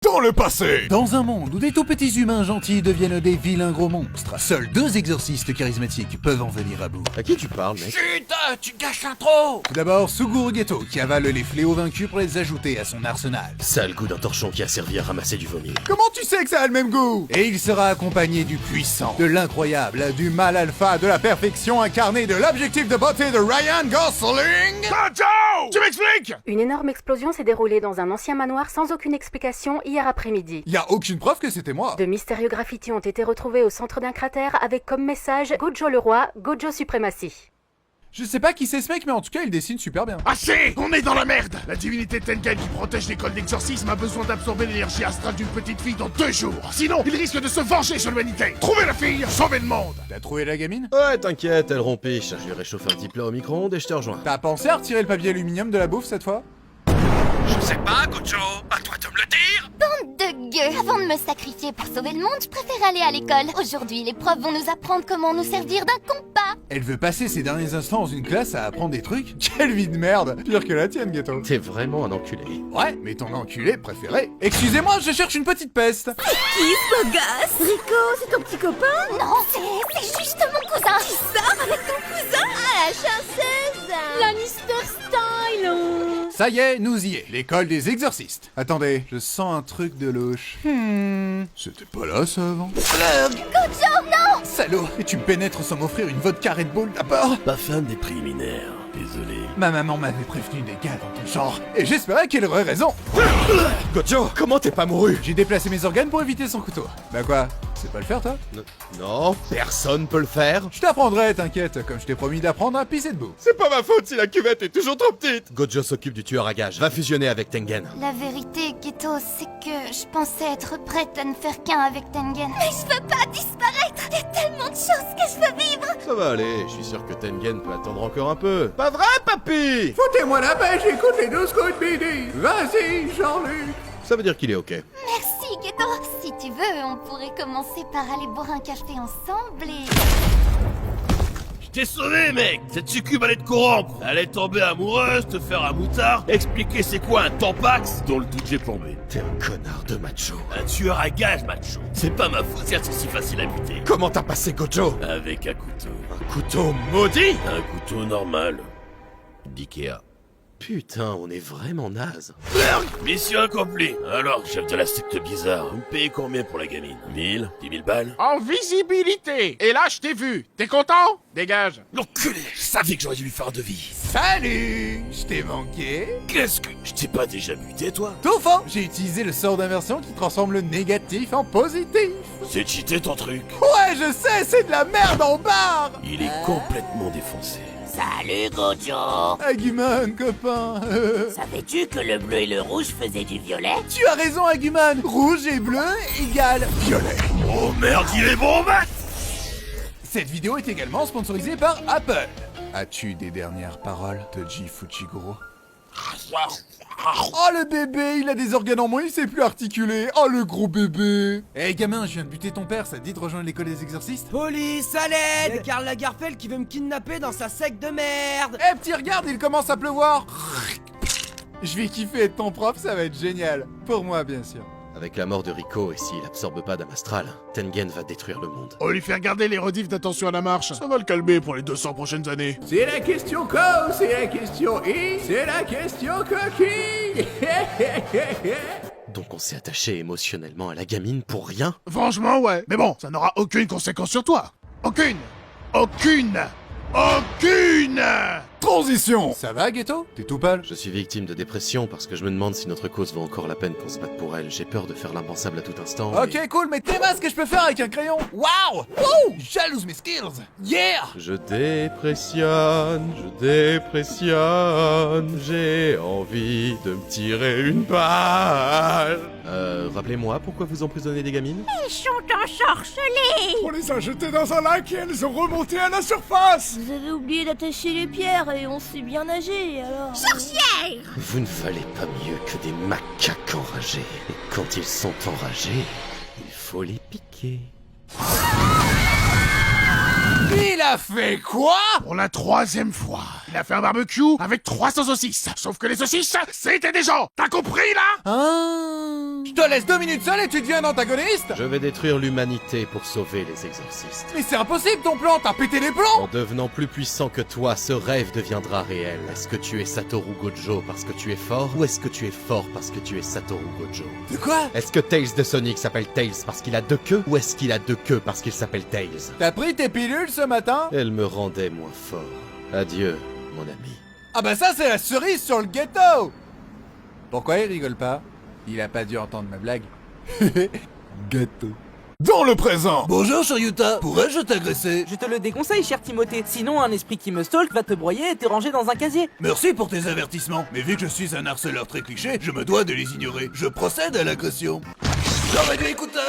Dans le passé. Dans un monde où des tout petits humains gentils deviennent des vilains gros monstres, seuls 2 exorcistes charismatiques peuvent en venir à bout. À qui tu parles, mec? Chut, tu gâches l'intro. Tout d'abord, Suguru Geto, qui avale les fléaux vaincus pour les ajouter à son arsenal. Ça a le goût d'un torchon qui a servi à ramasser du vomi. Comment tu sais que ça a le même goût? Et il sera accompagné du puissant, de l'incroyable, du mal alpha, de la perfection incarnée, de l'objectif de beauté de Ryan Gosling. Ciao. Tu m'expliques? Une énorme explosion s'est déroulée dans un ancien manoir sans aucune explication hier après-midi. Y a aucune preuve que c'était moi. De mystérieux graffitis ont été retrouvés au centre d'un cratère avec comme message Gojo le roi, Gojo suprématie. Je sais pas qui c'est ce mec, mais en tout cas, il dessine super bien. Assez. On est dans la merde. La divinité Tengen qui protège l'école d'exorcisme a besoin d'absorber l'énergie astrale d'une petite fille dans 2 jours. Sinon, il risque de se venger sur l'humanité. Trouvez la fille, sauvez le monde. T'as trouvé la gamine? Ouais, t'inquiète, elle rompiche. Je lui réchauffe un petit plat au micro-ondes et je te rejoins. T'as pensé à retirer le papier aluminium de la bouffe cette fois? Je sais pas, Gojo. À toi de me le dire. Bande de gueux! Avant de me sacrifier pour sauver le monde, je préfère aller à l'école. Aujourd'hui, les profs vont nous apprendre comment nous servir d'un compas. Elle veut passer ses derniers instants dans une classe à apprendre des trucs? Quelle vie de merde! Pire que la tienne, Geto. T'es vraiment un enculé. Ouais, mais ton enculé préféré. Excusez-moi, je cherche une petite peste. Qui ce gosse? Rico, c'est ton petit copain? Non, c'est juste mon cousin. Tu sors avec ton cousin? Ah, la chanceuse! Lannister style! Ça y est, nous y est. L'école des exorcistes. Attendez, je sens un truc de louche. C'était pas là, ça, avant? Gojo, non! Salaud! Et tu me pénètres sans m'offrir une vodka Red Bull d'abord? Pas fan des préliminaires, désolé. Ma maman m'avait prévenu des gars dans ton genre, et j'espérais qu'elle aurait raison. Gojo, comment t'es pas mouru? J'ai déplacé mes organes pour éviter son couteau. Bah quoi? Tu sais pas le faire, toi? Non, personne peut le faire. Je t'apprendrai, t'inquiète, comme je t'ai promis d'apprendre à pisser debout. C'est pas ma faute si la cuvette est toujours trop petite. Gojo s'occupe du tueur à gages. Va fusionner avec Tengen. La vérité, Geto, c'est que je pensais être prête à ne faire qu'un avec Tengen. Mais je veux pas disparaître! Il y a tellement de choses que je veux vivre! Ça va aller, je suis sûr que Tengen peut attendre encore un peu. Pas vrai, papy? Foutez-moi la paix, j'écoute les 12 coups de midi. Vas-y, Jean-Luc. Ça veut dire qu'il est ok. Merci, Geto! Si tu veux, on pourrait commencer par aller boire un café ensemble et... Je t'ai sauvé, mec! Cette succube allait te corrompre! Elle allait tomber amoureuse, te faire un moutard, expliquer c'est quoi un tampax dont le doute j'ai plombé. T'es un connard de macho. Un tueur à gages, macho. C'est pas ma faute si elles sont si faciles à buter. Comment t'as passé Gojo? Avec un couteau. Un couteau maudit? Un couteau normal. D'Ikea. Putain, on est vraiment naze. Merde! Mission accomplie! Alors, chef de la secte bizarre, vous me payez combien pour la gamine? 1000? 10 000 balles? En visibilité. Et là, je t'ai vu. T'es content? Dégage. L'enculé! Je savais que j'aurais dû lui faire un devis. Salut! Je t'ai manqué. Qu'est-ce que... Je t'ai pas déjà buté, toi? Tout faux! J'ai utilisé le sort d'inversion qui transforme le négatif en positif. C'est cheaté ton truc. Ouais, je sais, c'est de la merde en barre! Il est complètement défoncé. Salut Gojo! Aguman, copain. Savais-tu que le bleu et le rouge faisaient du violet? Tu as raison, Aguman. Rouge et bleu égale violet. Oh merde, il est bon, Matt! Cette vidéo est également sponsorisée par Apple. As-tu des dernières paroles, Toji Fuchiguro? Oh le bébé, il a des organes en moins, il sait plus articuler. Oh le gros bébé. Eh gamin, je viens de buter ton père, ça te dit de rejoindre l'école des exorcistes? Police, à l'aide! Y'a Karl Lagerfeld qui veut me kidnapper dans sa secte de merde! Eh petit regarde, il commence à pleuvoir. Je vais kiffer être ton prof, ça va être génial. Pour moi bien sûr. Avec la mort de Rico, et s'il absorbe pas d'Amastral, Tengen va détruire le monde. On va lui faire garder les rediffs d'attention à la marche. Ça va le calmer pour les 200 prochaines années. C'est la question co, c'est la question i, c'est la question coquille. Donc on s'est attaché émotionnellement à la gamine pour rien? Franchement, ouais. Mais bon, ça n'aura aucune conséquence sur toi. Aucune. Aucune. Aucune. Transition. Ça va, Ghetto? T'es tout pâle? Je suis victime de dépression parce que je me demande si notre cause vaut encore la peine qu'on se batte pour elle. J'ai peur de faire l'impensable à tout instant. Ok, cool, mais t'es ce que je peux faire avec un crayon? Waouh! Wouh! Jalouse mes skills! Yeah! Je dépressionne, j'ai envie de me tirer une balle. Rappelez-moi pourquoi vous emprisonnez des gamines? Ils sont ensorcelés! On les a jetés dans un lac et elles ont remonté à la surface. Vous avez oublié d'attacher les pierres et on sait bien nager, alors... Sorcière! Vous ne valez pas mieux que des macaques enragés. Et quand ils sont enragés, il faut les piquer. Il a fait quoi? Pour la 3e fois, il a fait un barbecue avec 300 saucisses. Sauf que les saucisses, c'était des gens. T'as compris là? Ah. Je te laisse 2 minutes seul et tu deviens un antagoniste? Je vais détruire l'humanité pour sauver les exorcistes. Mais c'est impossible ton plan, t'as pété les En plombs! devenant plus puissant que toi, ce rêve deviendra réel. Est-ce que tu es Satoru Gojo parce que tu es fort, ou est-ce que tu es fort parce que tu es Satoru Gojo? De quoi? Est-ce que Tails de Sonic s'appelle Tails parce qu'il a 2 queues, ou est-ce qu'il a 2 queues parce qu'il s'appelle Tails? T'as pris tes pilules ce matin? Elle me rendait moins fort. Adieu, mon ami. Ah bah ça c'est la cerise sur le gâteau! Pourquoi il rigole pas? Il a pas dû entendre ma blague. Gâteau. Dans le présent! Bonjour Shoryuta, pourrais-je t'agresser? Je te le déconseille, cher Timothée. Sinon, un esprit qui me stalk va te broyer et te ranger dans un casier. Merci pour tes avertissements, mais vu que je suis un harceleur très cliché, je me dois de les ignorer. Je procède à l'agression. J'aurais dû écouter!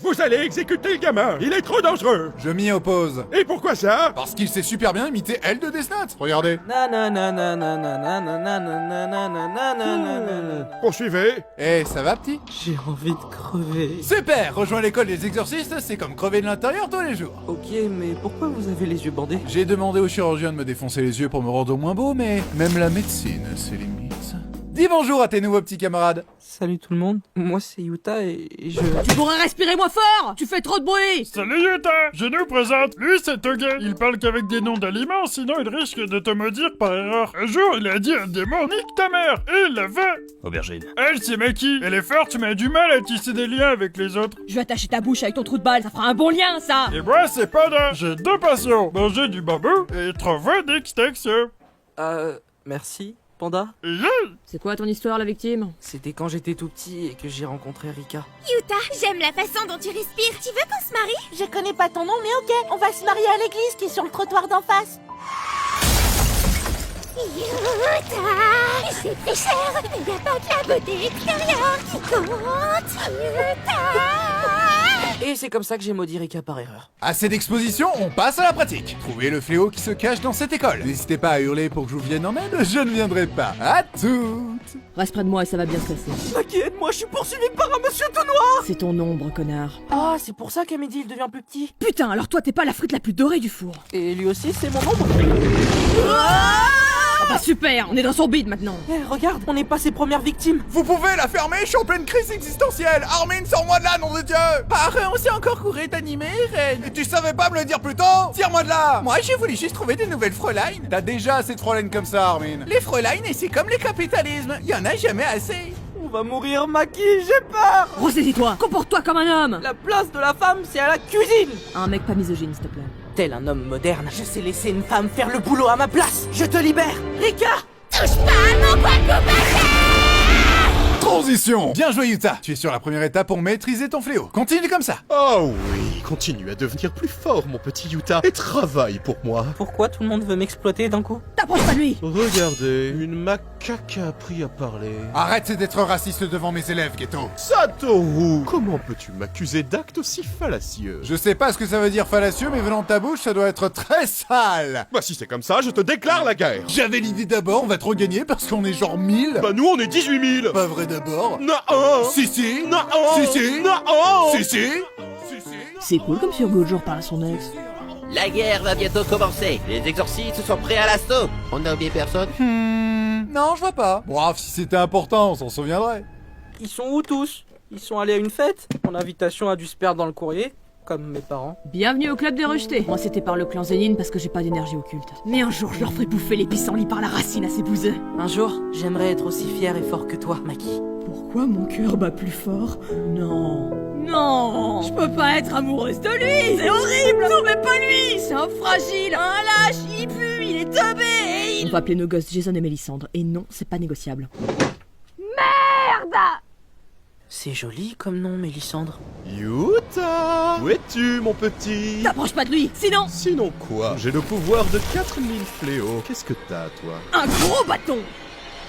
Vous allez exécuter le gamin. Il est trop dangereux. Je m'y oppose. Et pourquoi ça? Parce qu'il sait super bien imiter elle de Death Note. Regardez. Poursuivez. Eh, ça va petit? J'ai envie de crever. Super! Rejoins l'école des exorcistes, c'est comme crever de l'intérieur tous les jours. Ok, mais pourquoi vous avez les yeux bandés? J'ai demandé au chirurgien de me défoncer les yeux pour me rendre moins beau, mais même la médecine, c'est limite. Dis bonjour à tes nouveaux petits camarades. Salut tout le monde, moi c'est Yuta et je... Tu pourrais respirer moins fort. Tu fais trop de bruit. Salut Yuta. Je nous présente. Lui c'est Toge. Il parle qu'avec des noms d'aliments, sinon il risque de te maudire par erreur. Un jour, il a dit à un démon, nique ta mère. Et il l'a fait. Aubergine. Elle c'est Maki. Elle est forte mais a du mal à tisser des liens avec les autres. Je vais attacher ta bouche avec ton trou de balle. Ça fera un bon lien, ça. Et moi c'est Panda. J'ai 2 passions. Manger du bambou et trouver des steaks. Merci, Panda. C'est quoi ton histoire, la victime? C'était quand j'étais tout petit et que j'ai rencontré Rika. Yuta, j'aime la façon dont tu respires. Tu veux qu'on se marie? Je connais pas ton nom, mais ok, on va se marier à l'église qui est sur le trottoir d'en face. Yuta, c'est très cher. Il n'y a pas que la beauté extérieure qui compte. Yuta. Et c'est comme ça que j'ai maudit Rika par erreur. Assez d'exposition, on passe à la pratique. Trouvez le fléau qui se cache dans cette école. N'hésitez pas à hurler pour que je vous vienne en aide, je ne viendrai pas. À toutes! Reste près de moi et ça va bien se passer. Maki, aide-moi, je suis poursuivi par un monsieur tout noir. C'est ton ombre, connard. Ah, c'est pour ça qu'à midi il devient plus petit. Putain, alors toi t'es pas la frite la plus dorée du four. Et lui aussi c'est mon ombre. Ah bah super, on est dans son bide maintenant. Eh, regarde, on n'est pas ses premières victimes. Vous pouvez la fermer, je suis en pleine crise existentielle. Armin, sors-moi de là, nom de Dieu! Arrête, on s'est encore couru d'animer, reine. Et tu savais pas me le dire plus tôt? Tire-moi de là! Moi, j'ai voulu juste trouver des nouvelles Fräulein. T'as déjà assez de Fräulein comme ça, Armin. Les Fräulein, et c'est comme les capitalismes, y en a jamais assez. On va mourir, Maki, j'ai peur. Ressaisis-toi, comporte-toi comme un homme. La place de la femme, c'est à la cuisine. Un mec pas misogyne, s'il te plaît. Tel un homme moderne, je sais laisser une femme faire le boulot à ma place. Je te libère, Rika. Touche pas à mon quacoubaca. Transition! Bien joué, Yuta. Tu es sur la première étape pour maîtriser ton fléau. Continue comme ça. Oh oui, continue à devenir plus fort, mon petit Yuta, et travaille pour moi. Pourquoi tout le monde veut m'exploiter d'un coup? T'approches pas de lui. Regardez, une macaque a appris à parler. Arrête d'être raciste devant mes élèves, Ghetto. Satoru, comment peux-tu m'accuser d'actes aussi fallacieux? Je sais pas ce que ça veut dire fallacieux, mais venant de ta bouche, ça doit être très sale. Bah si c'est comme ça, je te déclare la guerre. J'avais l'idée d'abord, on va trop gagner parce qu'on est genre 1000. Bah nous on est 18 000. Pas vrai d'abord. Non. Si si. Non. Si si. Non. Si si. C'est cool comme sur Gojo parle à son ex. La guerre va bientôt commencer. Les exorcistes sont prêts à l'assaut. On n'a oublié personne? Non, je vois pas. Bref, si c'était important, on s'en souviendrait. Ils sont où tous? Ils sont allés à une fête? Mon invitation a dû se perdre dans le courrier, comme mes parents. Bienvenue au club des rejetés. Moi c'était par le clan Zénine parce que j'ai pas d'énergie occulte. Mais un jour je leur ferai bouffer les pissenlits par la racine à ces bouseux. Un jour, j'aimerais être aussi fier et fort que toi, Maki. Pourquoi mon cœur bat plus fort? Non. Non, je peux pas être amoureuse de lui. C'est horrible. Non mais pas lui. C'est un fragile, un lâche, il pue, il est teubé et il... On va appeler nos gosses Jason et Mélissandre. Et non, c'est pas négociable. Merde. C'est joli comme nom, Mélissandre. Yuta, où es-tu, mon petit? T'approches pas de lui, sinon... Sinon quoi? J'ai le pouvoir de 4000 fléaux. Qu'est-ce que t'as, toi? Un gros bâton.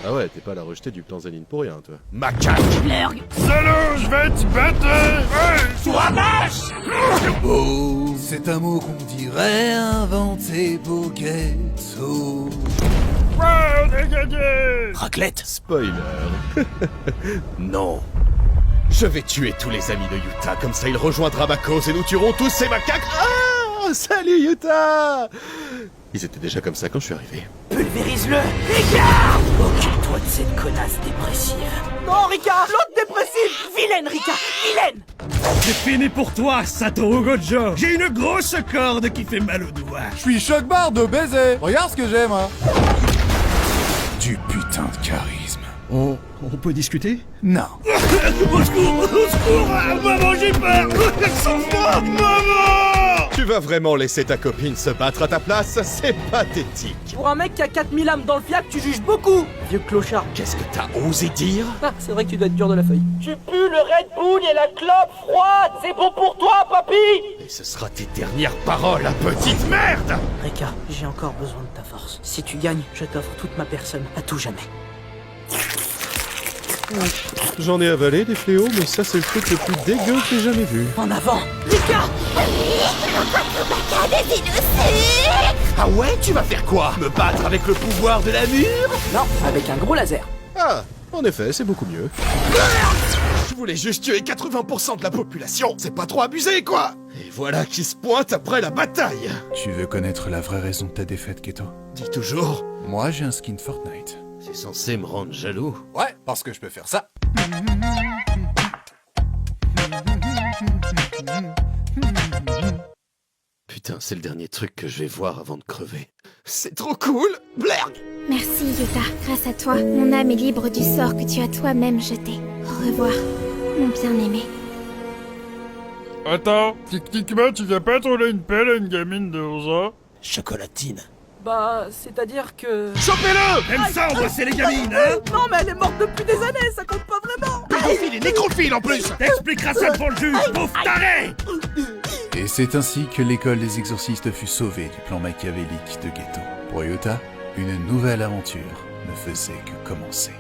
Ah ouais, t'es pas la rejetée du plan Zénine pour rien, toi. Macaque! Lurg. Salaud, je vais te battre. Sois vache! Oh, c'est un mot qu'on dirait inventé pour Ghetto. Ouais, on a gagné. Raclette. Spoiler. Non. Je vais tuer tous les amis de Yuta, comme ça il rejoindra ma cause et nous tuerons tous ces macaques. Ah! Salut Yuta! Ils étaient déjà comme ça quand je suis arrivé. Pulvérise-le. Rika! Occupe-toi de cette connasse dépressive. Non, Rika! L'autre dépressive! Vilaine, Rika! Vilaine! C'est fini pour toi, Satoru Gojo. J'ai une grosse corde qui fait mal aux doigts. Je suis choc-barre de baiser. Regarde ce que j'aime, hein. Du putain de charisme. On peut discuter? Non. Au secours! Maman, j'ai peur! Sauve-moi! Maman! Tu vas vraiment laisser ta copine se battre à ta place? C'est pathétique. Pour un mec qui a 4000 âmes dans le fiac, tu juges beaucoup! Vieux clochard. Qu'est-ce que t'as osé dire? Ah, c'est vrai que tu dois être dur de la feuille. Tu pues le Red Bull et la clope froide! C'est bon pour toi, papy! Et ce sera tes dernières paroles, la petite merde! Rika, j'ai encore besoin de ta force. Si tu gagnes, je t'offre toute ma personne, à tout jamais. J'en ai avalé des fléaux, mais ça c'est le truc le plus dégueu que j'ai jamais vu. En avant! Rika! Ah ouais? Tu vas faire quoi? Me battre avec le pouvoir de la mûre? Non, avec un gros laser. Ah, en effet, c'est beaucoup mieux. Je voulais juste tuer 80% de la population. C'est pas trop abusé, quoi? Et voilà qui se pointe après la bataille. Tu veux connaître la vraie raison de ta défaite, Keto? Dis toujours. Moi, j'ai un skin Fortnite. C'est censé me rendre jaloux. Ouais, parce que je peux faire ça. Putain, c'est le dernier truc que je vais voir avant de crever. C'est trop cool! Blerg! Merci, Yuta. Grâce à toi, mon âme est libre du sort que tu as toi-même jeté. Au revoir, mon bien-aimé. Attends, techniquement, tu viens pas tourner une pelle à une gamine de 11 ans? Chocolatine. Bah, c'est-à-dire que... Chopez-le! Même ça, on doit c'est les gamines, hein? Non, mais elle est morte depuis des années, ça compte pas vraiment! Pédophile et nécrophile en plus! T'expliqueras ça devant le juge, pauvre taré! Et c'est ainsi que l'école des exorcistes fut sauvée du plan machiavélique de Geto. Pour Yuta, une nouvelle aventure ne faisait que commencer.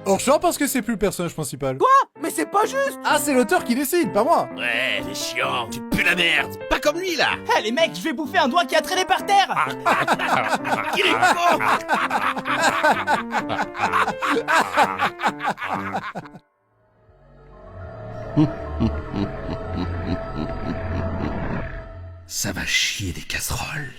Hors champ parce que c'est plus le personnage principal. Quoi? Mais c'est pas juste! Ah, c'est l'auteur qui décide, pas moi. Ouais, c'est chiant, tu pues la merde! Pas comme lui, là! Eh les mecs, je vais bouffer un doigt qui a traîné par terre! Il est con! Ça va chier des casseroles.